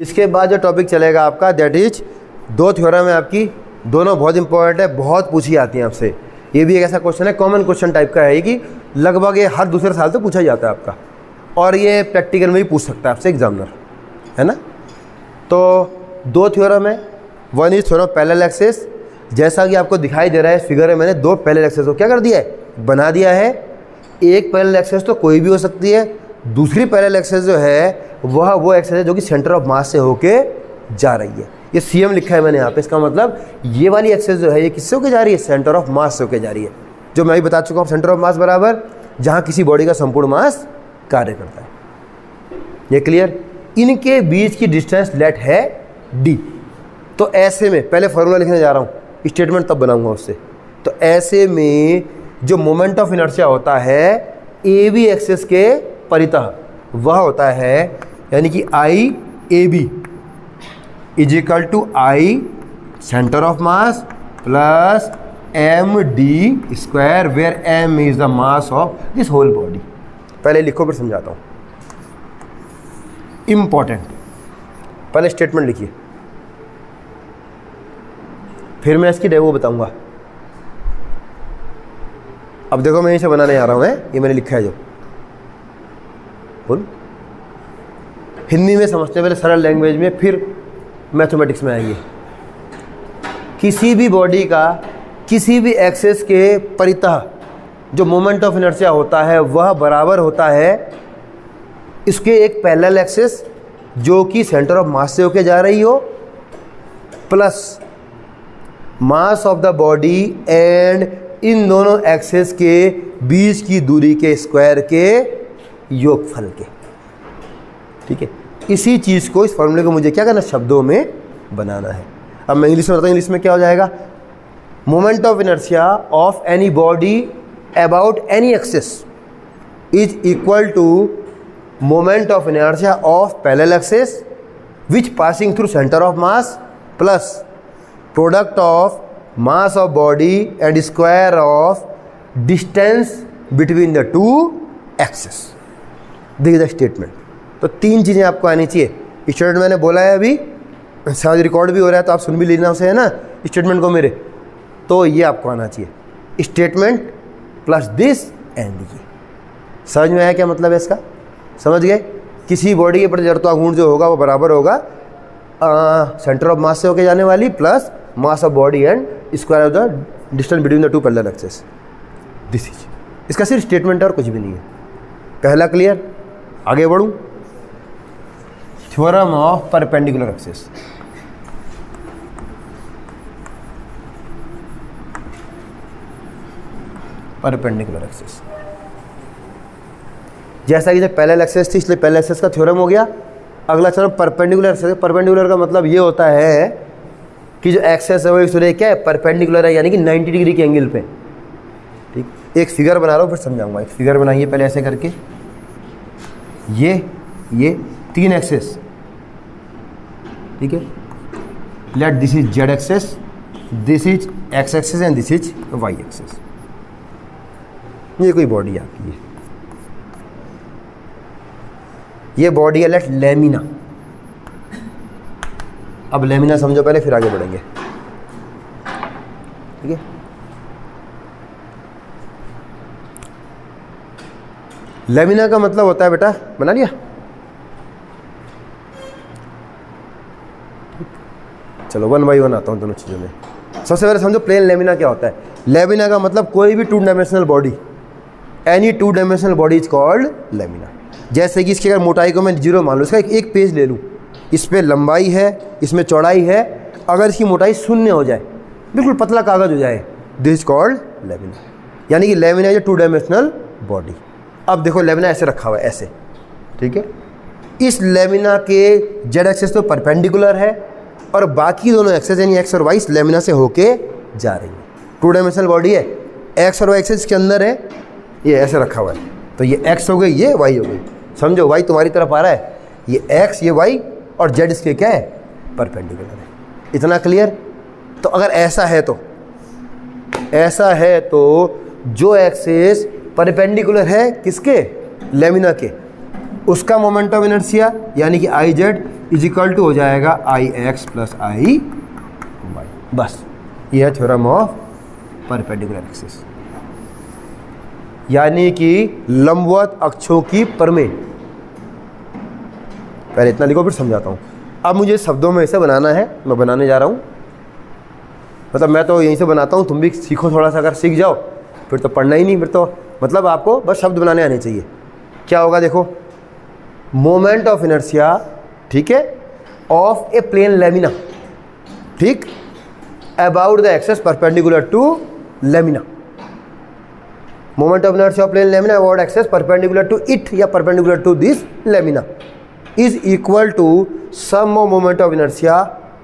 इसके बाद जो टॉपिक चलेगा आपका दैट इज दो थ्योरम है आपकी, दोनों बहुत इंपॉर्टेंट है, बहुत पूछी आती हैं आपसे। ये भी एक ऐसा क्वेश्चन है, कॉमन क्वेश्चन टाइप का है कि लगभग ये हर दूसरे साल तो पूछा ही जाता है आपका, और ये प्रैक्टिकल में भी पूछ सकता है आपसे एग्जामिनर, है ना। तो दो थ्योरम है, one is theorem parallel axis. जैसा कि आपको दिखाई दे रहा है फिगर में, मैंने दो पैरेलल एक्सिस को क्या कर दिया है, बना दिया है। एक पैरेलल एक्सिस तो कोई भी हो सकती है, दूसरी पैरेलल एक्सिस जो है वह वो एक्सिस है जो कि सेंटर ऑफ मास से होके जा रही है। ये सीएम लिखा है मैंने यहाँ पे, इसका मतलब ये वाली एक्सिस जो है ये किससे होके जा रही है, सेंटर ऑफ मास से होके जा रही है। जो मैं भी बता चुका हूँ, सेंटर ऑफ मास बराबर जहाँ किसी बॉडी का संपूर्ण मास कार्य करता है। ये क्लियर। इनके बीच की डिस्टेंस लेट है डी। तो ऐसे में पहले फॉर्मूला लिखने जा रहा हूँ, स्टेटमेंट तब बनाऊंगा उससे। तो ऐसे में जो मोमेंट ऑफ इनर्शिया होता है ए बी एक्सिस के परितः वह होता है, यानी कि I A B is equal to I centre of mass plus M D square, where M is the mass of this whole body. पहले लिखो फिर समझाता हूँ, इंपॉर्टेंट। पहले स्टेटमेंट लिखिए, फिर मैं इसकी डेमो बताऊंगा। अब देखो मैं इसे बनाने आ रहा हूँ, ये मैंने लिखा है जो, बोल हिंदी में समझते हैं पहले, सरल लैंग्वेज में, फिर मैथमेटिक्स में आएंगे। किसी भी बॉडी का किसी भी एक्सिस के परितः जो मोमेंट ऑफ इनर्शिया होता है वह बराबर होता है इसके एक पैरेलल एक्सिस जो कि सेंटर ऑफ मास से होके जा रही हो, plus mass of the body and in दोनों एक्सिस के बीच की दूरी के स्क्वायर के योगफल के। ठीक है, इसी चीज़ को, इस फॉर्मूले को मुझे क्या करना, शब्दों में बनाना है। अब मैं इंग्लिश में बताता हूँ, इंग्लिश में क्या हो जाएगा, moment of inertia of any body about any axis is equal to moment of inertia of parallel axis which passing through centre of mass plus product of mass of body and square of distance between the two axis. This is the statement. तो तीन चीज़ें आपको आनी चाहिए। Statement मैंने बोला है, अभी शायद रिकॉर्ड भी हो रहा है तो आप सुन भी लेना उसे, है ना, स्टेटमेंट को मेरे। तो ये आपको आना चाहिए, स्टेटमेंट प्लस दिस एंड ये। समझ में आया क्या मतलब है इसका, समझ गए। किसी बॉडी के प्रति जड़त्वाघूर्ण जो होगा वो बराबर होगा सेंटर ऑफ मास से होके जाने वाली plus mass of body and square of the distance between the to parallel axis. This is, इसका सिर्फ स्टेटमेंट है और कुछ भी नहीं है। पहला क्लियर। आगे बढ़ूं, theorem of perpendicular axis. Perpendicular axis, जैसा कि जब पैरेलल एक्सिस थी इसलिए पैरेलल एक्सिस का थ्योरम हो गया। अगला थ्योरम परपेंडिकुलर एक्सिस। परपेंडिकुलर का मतलब ये होता है कि जो एक्सिस है वो एक दूसरे क्या है, परपेंडिकुलर है, यानी कि 90 डिग्री के एंगल पे। ठीक, एक फिगर बना रहा हूँ फिर समझाऊंगा। एक फिगर बनाइए पहले ऐसे करके, ये तीन एक्सिस, ठीक है। Let this is Z axis, this is X axis and this is Y axis. ये कोई बॉडी है आपकी, ये बॉडी है लेट लेमिना। अब लेमिना समझो पहले फिर आगे बढ़ेंगे, ठीक है। लेमिना का मतलब होता है, बेटा बना लिया, चलो वन बाई वन आता हूँ दोनों चीज़ों में। सबसे पहले समझो प्लेन लेमिना क्या होता है। लेमिना का मतलब कोई भी two dimensional body, any two dimensional body is called lamina. जैसे कि इसकी अगर मोटाई को मैं 0 मान लूँ, इसका एक पेज ले लूँ, इस पर लंबाई है, इसमें चौड़ाई है, अगर इसकी मोटाई 0 हो जाए, बिल्कुल पतला कागज हो जाए, दिस इज कॉल्ड लेमिना। यानी कि lamina is two dimensional body. अब देखो लेमिना ऐसे रखा हुआ है, ऐसे, ठीक है। इस लेमिना के जेड एक्सिस तो परपेंडिकुलर है और बाकी दोनों एक्सिस यानी एक्स और वाई इस लेमिना से होके जा रही है। टू डायमेंशनल बॉडी है, एक्स और वाई एक्सिस के अंदर है, ये ऐसे रखा हुआ है, तो ये एक्स हो गई, ये वाई हो गई। समझो वाई तुम्हारी तरफ आ रहा है, ये एक्स, ये वाई, और जेड इसके क्या है, परपेंडिकुलर है। इतना क्लियर। तो अगर ऐसा है तो जो एक्सिस परपेंडिकुलर है किसके, लेमिना के, उसका मोमेंट ऑफ इनर्शिया यानी कि I Z is equal to हो जाएगा I X plus I Y. बस ये है थ्योरम ऑफ परपेंडिकुलर एक्सिस, यानी कि लंबवत अक्षों की प्रमेय। पहले इतना लिखो फिर समझाता हूँ। अब मुझे शब्दों में ऐसे बनाना है, मैं बनाने जा रहा हूँ। मतलब मैं तो यहीं से बनाता हूँ, तुम भी सीखो थोड़ा सा। अगर सीख जाओ फिर तो पढ़ना ही नहीं, फिर तो मतलब आपको बस शब्द बनाने आने चाहिए। क्या होगा देखो, मोमेंट ऑफ इनर्शिया, ठीक है, ऑफ ए प्लेन लैमिना, ठीक, about the axis perpendicular to lamina. Moment of inertia of plane lamina about axis perpendicular to it या perpendicular to this lamina is equal to sum of moment of inertia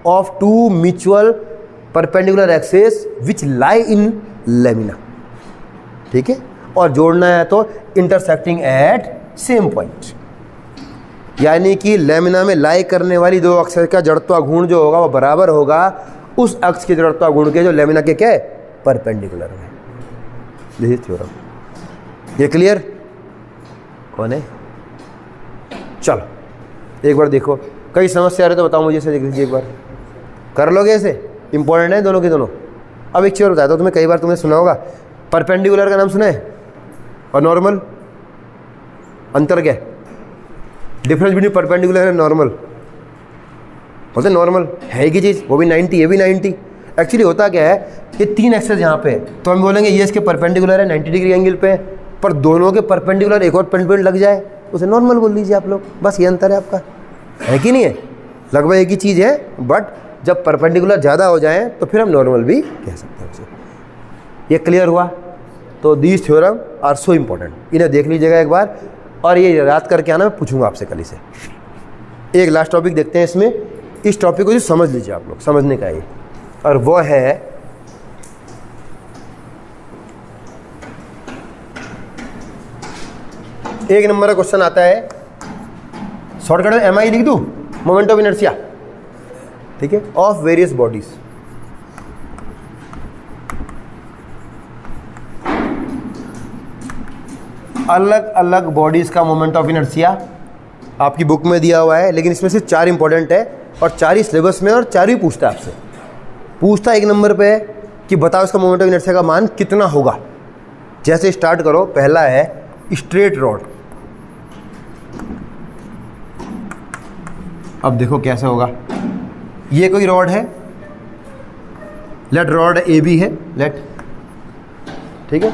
of two mutual perpendicular axis which lie in lamina, ठीक है। और जोड़ना है तो intersecting at same point, यानी कि lamina में लाई करने वाली दो अक्ष का जड़त्वाघूर्ण जो होगा वो बराबर होगा उस अक्ष के जड़त्वाघूर्ण के जो लैमिना के क्या है, परपेंडिकुलर में। This is theorem. ये क्लियर? कौन है? चलो एक बार देखो, कई समस्या आ रही तो बताओ मुझे, से देख लीजिए एक बार, कर लोगे ऐसे? इंपॉर्टेंट है दोनों के दोनों। अब एक चीज़ और बताता हूँ तुम्हें, कई बार तुमने सुना होगा परपेंडिकुलर का नाम सुना है और नॉर्मल, अंतर क्या है? Difference between perpendicular and normal. बोलते नॉर्मल है एक ही चीज़, वो भी 90, ये भी 90। एक्चुअली होता क्या है, ये तीन एक्सेस यहाँ पे तो हम बोलेंगे ये इसके परपेंडिकुलर है 90 डिग्री एंगल पे, पर दोनों के परपेंडिकुलर एक और पेंट लग जाए उसे नॉर्मल बोल लीजिए आप लोग। बस ये अंतर है आपका, है कि नहीं है? लगभग एक ही चीज़ है, बट जब परपेंडिकुलर ज़्यादा हो जाए तो फिर हम नॉर्मल भी कह सकते हैं उसे। ये क्लियर हुआ? तो these theorem are so important, इन्हें देख लीजिएगा एक बार और ये याद करके आना, मैं पूछूंगा आपसे कल से। एक लास्ट टॉपिक देखते हैं इसमें, इस टॉपिक को जो समझ लीजिए आप लोग, समझने का ये, और वो है एक नंबर का क्वेश्चन आता है, शॉर्टकट में MI लिख दूं, मोमेंट ऑफ इनर्शिया, ठीक है, ऑफ वेरियस बॉडीज। अलग अलग बॉडीज का मोमेंट ऑफ इनर्शिया आपकी बुक में दिया हुआ है, लेकिन इसमें से 4 इंपॉर्टेंट है और 4 ही सिलेबस में, और 4 ही पूछता है आपसे। पूछता है एक नंबर पे कि बताओ इसका मोमेंट ऑफ इनर्शिया का मान कितना होगा। जैसे स्टार्ट करो, पहला है स्ट्रेट रॉड। अब देखो कैसे होगा, ये कोई रॉड है, लेट रॉड AB है, लेट, ठीक है।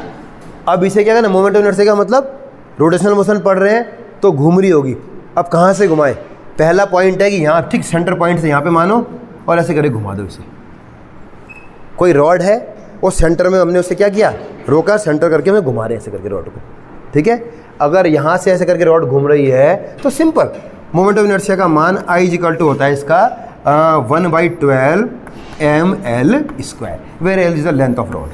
अब इसे क्या करना, मोमेंट ऑफ इनर्शिया का मतलब रोटेशनल मोशन पढ़ रहे हैं तो घूम रही होगी। अब कहाँ से घुमाए, पहला पॉइंट है कि यहाँ ठीक सेंटर पॉइंट से यहाँ पे मानो और ऐसे करके घुमा दो इसे। कोई रॉड है, वो सेंटर में हमने उससे क्या किया, रोका, सेंटर करके हमें घुमा रहे हैं ऐसे करके रॉड को, ठीक है। अगर यहाँ से ऐसे करके रॉड घूम रही है तो सिंपल मोमेंट ऑफ इनर्शिया का मान I = होता है इसका 1/12 ml², where L is the length of rod.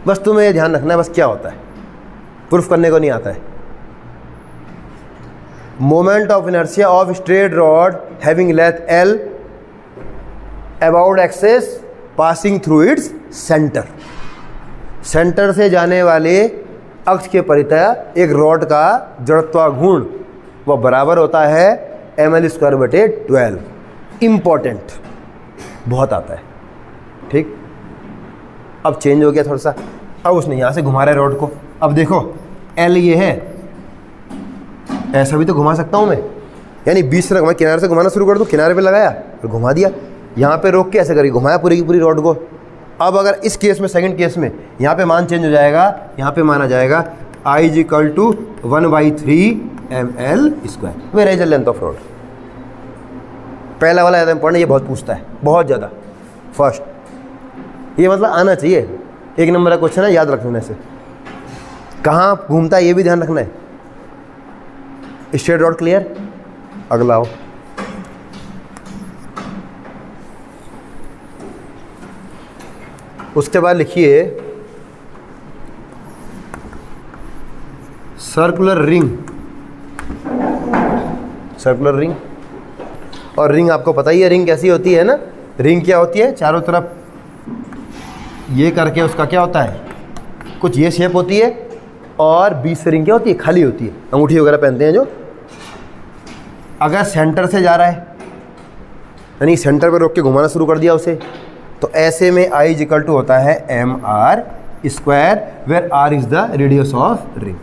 बस तुम्हें ये ध्यान रखना है, बस क्या होता है, प्रूफ करने को नहीं आता है। Moment of inertia of straight rod having length L about axis passing through its centre. Centre से जाने वाले अक्ष के परितः एक रॉड का जड़त्वाघूर्ण वह बराबर होता है ml²/12। इम्पॉर्टेंट, बहुत आता है, ठीक। अब चेंज हो गया थोड़ा सा, अब उसने यहाँ से घुमा रहा है रॉड को। अब देखो L ये है, ऐसा भी तो घुमा सकता हूँ मैं, यानी बीच से मैं किनारे से घुमाना शुरू कर दूँ, किनारे पे लगाया और घुमा दिया, यहाँ पे रोक के ऐसे करके घुमाया पूरी की पूरी रॉड को। अब अगर इस केस में, सेकंड केस में, यहाँ पे मान चेंज हो जाएगा, यहाँ पे माना जाएगा I = 1/3 ml², where is the length of rod. पहला वाला ज़्यादा इंपॉर्टेंट, ये बहुत पूछता है, बहुत ज़्यादा। फर्स्ट ये मतलब आना चाहिए, एक नंबर का क्वेश्चन है, याद रखना से कहाँ घूमता है ये भी ध्यान रखना है। Straight rod clear? अगला हो, उसके बाद लिखिए सर्कुलर रिंग। सर्कुलर रिंग, और रिंग आपको पता ही है रिंग कैसी होती है ना। रिंग क्या होती है, चारों तरफ ये करके उसका क्या होता है, कुछ ये शेप होती है, और बीच से रिंग क्या होती है, खाली होती है। अंगूठी वगैरह पहनते हैं जो, अगर सेंटर से जा रहा है यानी सेंटर पे रोक के घुमाना शुरू कर दिया उसे, तो ऐसे में I इज इक्वल टू होता है mr square, where r is the radius of ring.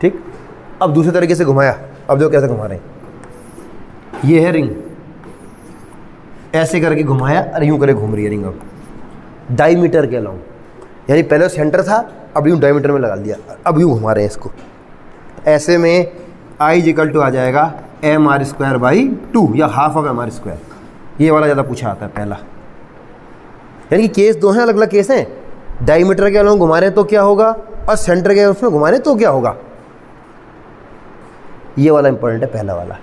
ठीक, अब दूसरे तरीके से घुमाया, अब देखो कैसे घुमा रहे हैं। ये है रिंग, ऐसे करके घुमाया और यूं करके घूम रही है रिंग। अब डायमीटर के अलाउंग, यानी पहले सेंटर था, अब यूं डायमीटर में लगा दिया, अब यूं घुमा रहे हैं इसको। ऐसे में I इज इक्वल टू आ जाएगा mr स्क्वायर बाई 2 या हाफ ऑफ mr स्क्वायर। ये वाला ज़्यादा पूछा आता है पहला, यानी कि केस दो हैं, अलग अलग केस हैं। डायमीटर के अलाउंग घुमा रहे हैं तो क्या होगा, और सेंटर के उसमें घुमा रहे हैं तो क्या होगा। ये वाला इंपॉर्टेंट है, पहला वाला।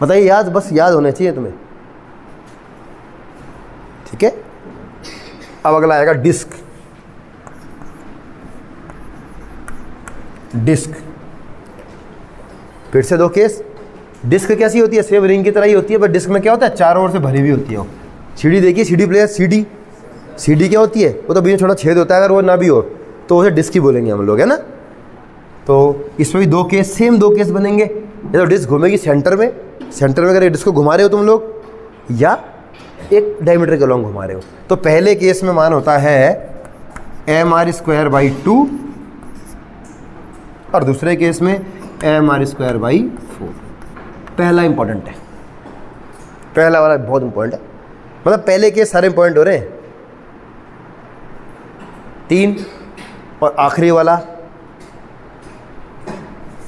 बताइए, याद, बस याद होने चाहिए तुम्हें। ठीक है, अब अगला आएगा डिस्क। डिस्क फिर से दो केस। डिस्क कैसी होती है, सेम रिंग की तरह ही होती है, पर डिस्क में क्या होता है, चारों ओर से भरी हुई होती है। सीढ़ी देखिए, सीढ़ी प्लेयर, सीढ़ी, सीढ़ी क्या होती है, वो तो बीच में छोटा छेद होता है, अगर वो ना भी हो तो उसे डिस्क ही बोलेंगे हम लोग, है ना। तो इसमें भी दो केस, सेम दो केस बनेंगे। या तो डिस्क घूमेगी सेंटर में, सेंटर में अगर डिस्क को घुमा रहे हो तुम लोग, या एक डायमीटर के लॉन्ग घुमा रहे हो। तो पहले केस में मान होता है mr स्क्वायर बाई 2 और दूसरे केस में mr स्क्वायर बाई 4। पहला इंपॉर्टेंट है, पहला वाला बहुत इंपॉर्टेंट है, मतलब पहले केस सारे इंपॉर्टेंट हो रहे हैं। 3 और आखिरी वाला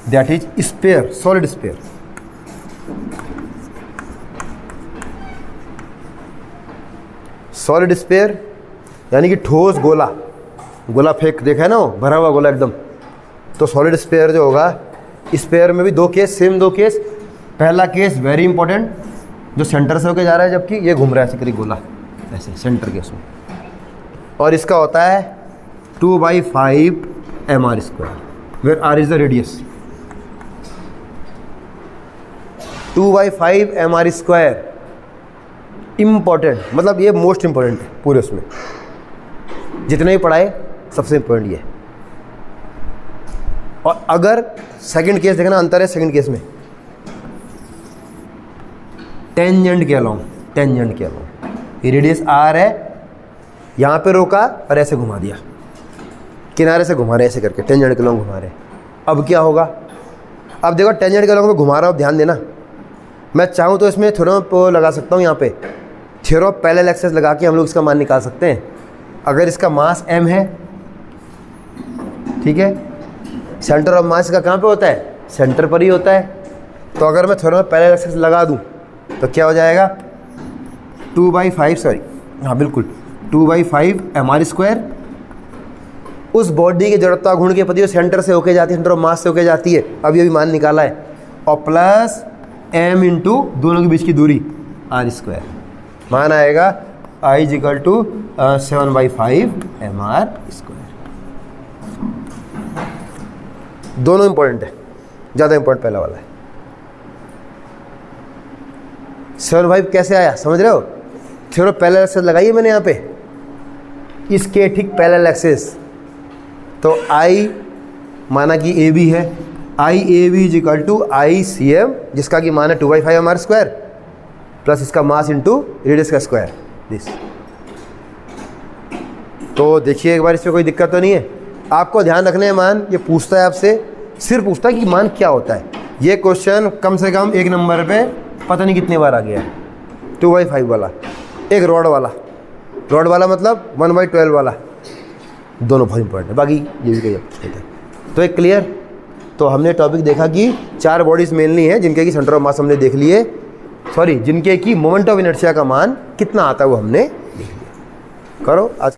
that is sphere, solid sphere. Solid sphere यानी कि ठोस गोला, गोला फेंक देखा है ना, वो भरा हुआ गोला एकदम। तो सॉलिड स्पेयर जो होगा, स्पेयर में भी दो केस, सेम दो केस। पहला केस वेरी इंपॉर्टेंट, जो सेंटर से होकर जा रहा है, जबकि ये घूम रहा है ऐसे करीब गोला, ऐसे सेंटर के उसमें। और इसका होता है 2/5 mr square, where r is the radius. 2/5 mr square important, मतलब ये मोस्ट इम्पॉर्टेंट है पूरे उसमें, जितने भी पढ़ाए सबसे इम्पोर्टेंट ये। और अगर सेकंड केस देखना, अंतर है सेकंड केस में, टेंजेंट के अलाउंग, टेंजेंट के अलाउंग ये रेडियस r है, यहाँ पे रोका और ऐसे घुमा दिया, किनारे से घुमा रहे ऐसे करके, टेंजेंट के अलाउंग घुमा रहे। अब क्या होगा, अब देखो टेंजेंट के अलाउंग में घुमा रहा हूँ, ध्यान देना। मैं चाहूँ तो इसमें थ्योरम लगा सकता हूँ, यहाँ पे थ्योरम पैरेलल एक्सेस लगा के हम लोग इसका मान निकाल सकते हैं। अगर इसका मास m है, ठीक है, सेंटर ऑफ मास का कहाँ पे होता है, सेंटर पर ही होता है। तो अगर मैं थ्योरम पैरेलल एक्सेस लगा दूँ तो क्या हो जाएगा, 2/5, सॉरी हाँ बिल्कुल 2/5 mr स्क्वायर। उस बॉडी की जड़ता घूर्ण के प्रति सेंटर से होके जाती है, सेंटर ऑफ मास से होके जाती है, अभी अभी मान निकाला है, और प्लस m इंटू दोनों के बीच की दूरी r स्क्वायर। मान आएगा I is equal to 7/5 mr square. दोनों इंपॉर्टेंट है, ज़्यादा इंपॉर्टेंट पहला वाला है। 7/5 कैसे आया समझ रहे हो, थ्योरम पैरेलल एक्सेस लगाइए मैंने यहाँ पे, इसके ठीक पैरेलल एक्सेस। तो I माना कि AB है, IAB is equal to ICM, जिसका कि मान है 2/5 mr स्क्वायर, प्लस इसका मास इंटू रेडियस का स्क्वायर, दिस। तो देखिए एक बार, इसमें कोई दिक्कत तो नहीं है। आपको ध्यान रखने है, मान ये पूछता है आपसे, सिर्फ पूछता है कि मान क्या होता है। ये क्वेश्चन कम से कम एक नंबर पे पता नहीं कितने बार आ गया है। 2/5 वाला, एक रॉड वाला मतलब 1/12 वाला, दोनों बहुत इंपॉर्टेंट है। बाकी ये भी कहीं पूछते थे। तो एक क्लियर, तो हमने टॉपिक देखा कि 4 बॉडीज मेनली हैं जिनके की सेंटर ऑफ मास हमने देख लिए, सॉरी जिनके की मोमेंट ऑफ इनर्शिया का मान कितना आता है वो हमने देख लिया। करो आज।